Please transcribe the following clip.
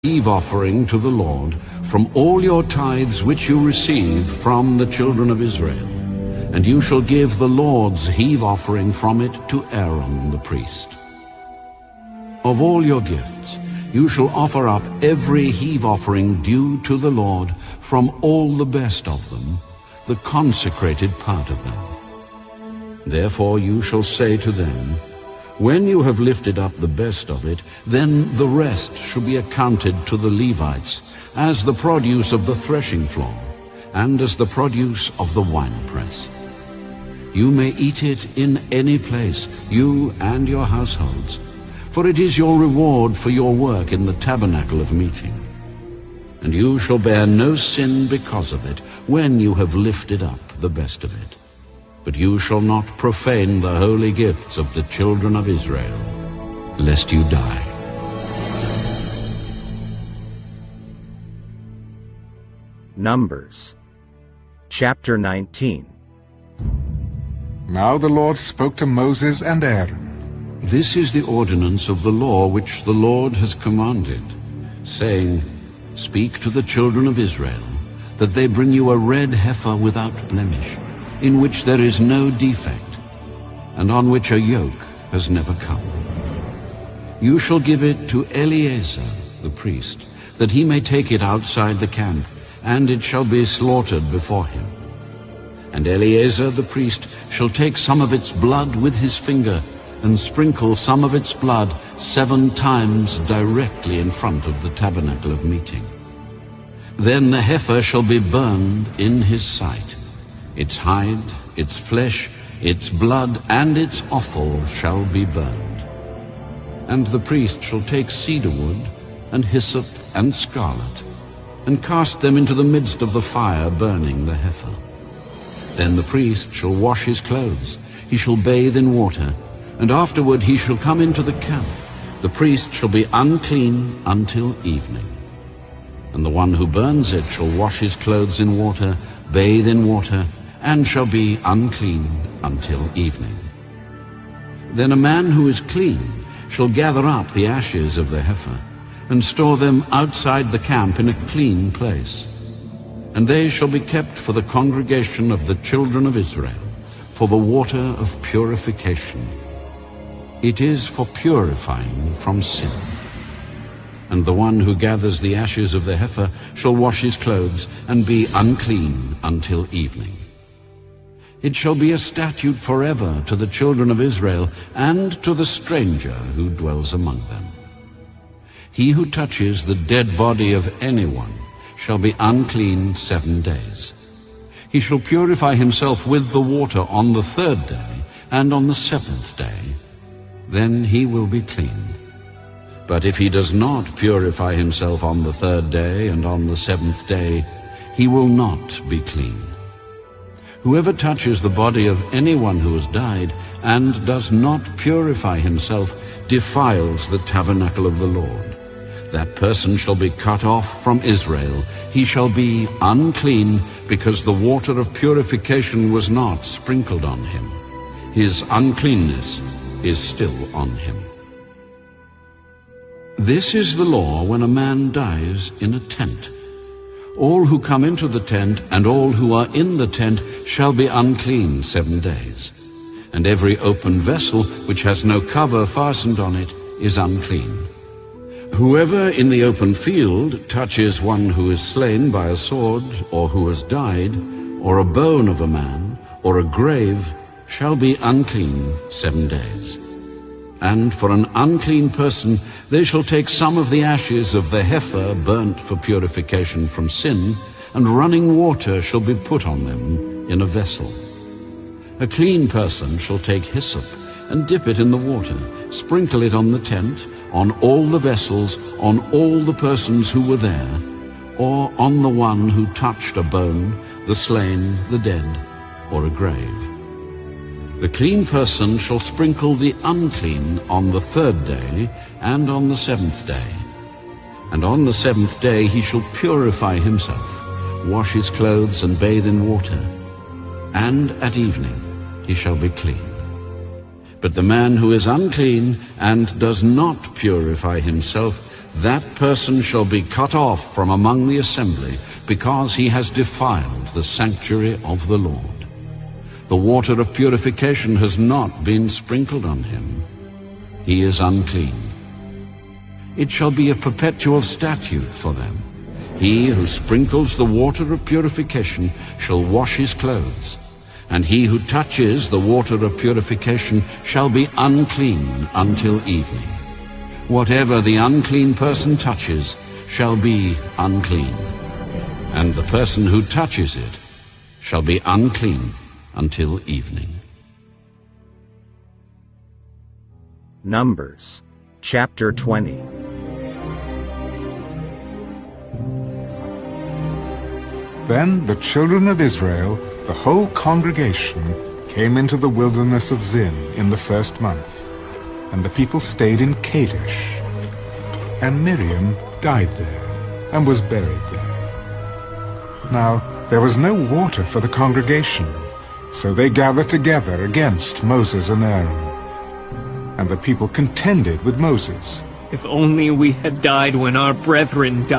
heave offering to the Lord from all your tithes which you receive from the children of Israel. And you shall give the Lord's heave offering from it to Aaron the priest. Of all your gifts you shall offer up every heave offering due to the Lord from all the best of them, the consecrated part of them. Therefore you shall say to them, when you have lifted up the best of it, then the rest shall be accounted to the Levites as the produce of the threshing floor, and as the produce of the winepress. You may eat it in any place, you and your households, for it is your reward for your work in the tabernacle of meeting. And you shall bear no sin because of it, when you have lifted up the best of it. But you shall not profane the holy gifts of the children of Israel, lest you die. Numbers chapter 19. Now the Lord spoke to Moses and Aaron. This is the ordinance of the law which the Lord has commanded, saying, Speak to the children of Israel, that they bring you a red heifer without blemish, in which there is no defect, and on which a yoke has never come. You shall give it to Eleazar the priest, that he may take it outside the camp, and it shall be slaughtered before him. And Eleazar the priest shall take some of its blood with his finger, and sprinkle some of its blood 7 times directly in front of the tabernacle of meeting. Then the heifer shall be burned in his sight. Its hide, its flesh, its blood, and its offal shall be burned. And the priest shall take cedar wood, and hyssop, and scarlet, and cast them into the midst of the fire burning the heifer. Then the priest shall wash his clothes, he shall bathe in water, and afterward he shall come into the camp. The priest shall be unclean until evening. And the one who burns it shall wash his clothes in water, bathe in water, and shall be unclean until evening. Then a man who is clean shall gather up the ashes of the heifer, and store them outside the camp in a clean place. And they shall be kept for the congregation of the children of Israel, for the water of purification. It is for purifying from sin. And the one who gathers the ashes of the heifer shall wash his clothes, and be unclean until evening. It shall be a statute forever to the children of Israel, and to the stranger who dwells among them. He who touches the dead body of anyone shall be unclean 7 days. He shall purify himself with the water on the 3rd day, and on the 7th day. Then he will be clean. But if he does not purify himself on the 3rd day and on the 7th day, he will not be clean. Whoever touches the body of anyone who has died and does not purify himself defiles the tabernacle of the Lord. That person shall be cut off from Israel. He shall be unclean, because the water of purification was not sprinkled on him. His uncleanness is still on him. This is the law when a man dies in a tent. All who come into the tent and all who are in the tent shall be unclean 7 days. And every open vessel which has no cover fastened on it is unclean. Whoever in the open field touches one who is slain by a sword, or who has died, or a bone of a man, or a grave, shall be unclean 7 days. And for an unclean person they shall take some of the ashes of the heifer burnt for purification from sin, and running water shall be put on them in a vessel. A clean person shall take hyssop, and dip it in the water, sprinkle it on the tent, on all the vessels, on all the persons who were there, or on the one who touched a bone, the slain, the dead, or a grave. The clean person shall sprinkle the unclean on the 3rd day and on the 7th day. And on the 7th day he shall purify himself, wash his clothes and bathe in water, and at evening he shall be clean. But the man who is unclean and does not purify himself that person shall be cut off from among the assembly, because he has defiled the sanctuary of the Lord. The water of purification has not been sprinkled on him. He is unclean. It shall be a perpetual statute for them. He who sprinkles the water of purification shall wash his clothes, and he who touches the water of purification shall be unclean until evening. Whatever the unclean person touches shall be unclean, and the person who touches it shall be unclean until evening. Numbers, chapter 20. Then the children of Israel, the whole congregation, came into the wilderness of Zin in the first month, and the people stayed in Kadesh. And Miriam died there, and was buried there. Now there was no water for the congregation, so they gathered together against Moses and Aaron. And the people contended with Moses. If only we had died when our brethren died.